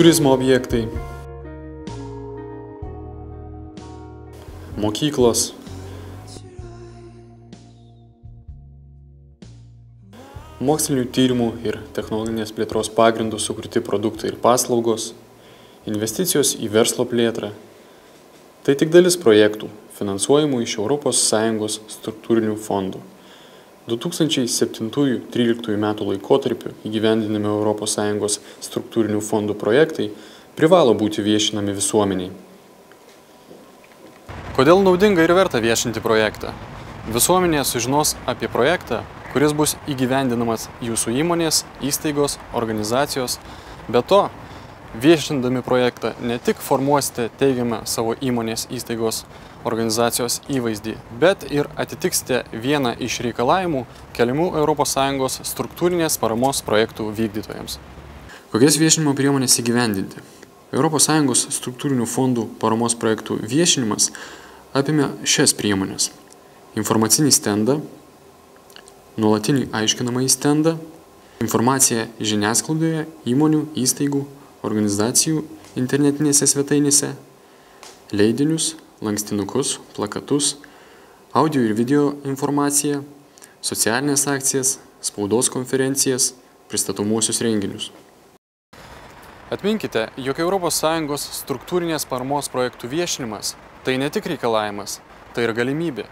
turizmo objektai, mokyklos, mokslinių tyrimų ir technologinės plėtros pagrindų sukurti produktai ir paslaugos, investicijos į verslo plėtrą. Tai tik dalis projektų, finansuojamų iš ES struktūrinių fondų. 2007-2013 metų laikotarpiu įgyvendinami ES struktūrinių fondų projektai privalo būti viešinami visuomeniai. Kodėl naudinga ir verta viešinti projektą? Visuomenė sužinos apie projektą, kuris bus įgyvendinamas jūsų įmonės, įstaigos, organizacijos. Be to, viešindami projektą ne tik formuosite teigiamą savo įmonės, įstaigos, organizacijos įvaizdį, bet ir atitiksite vieną iš reikalavimų keliamų ES struktūrinės paramos projektų vykdytojams. Kokias viešinimo priemonės įgyvendinti? ES struktūrinių fondų paramos projektų viešinimas apima šias priemonės: informacinį stendą, nuolatinį aiškinamąjį stendą, informaciją žiniasklaidoje, įmonių, įstaigų, organizacijų internetinėse svetainėse, leidinius, lankstinukus, plakatus, audio ir video informaciją, socialinės akcijas, spaudos konferencijas, pristatomuosius renginius. Atminkite, jog ES struktūrinės paramos projektų viešinimas tai ne tik reikalavimas, tai ir galimybė.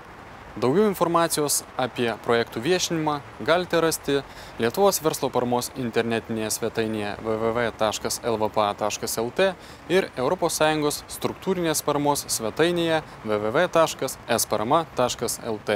Daugiau informacijos apie projektų viešinimą galite rasti Lietuvos verslo paramos internetinėje svetainėje www.lvpa.lt ir ES struktūrinės paramos svetainėje www.esparama.lt.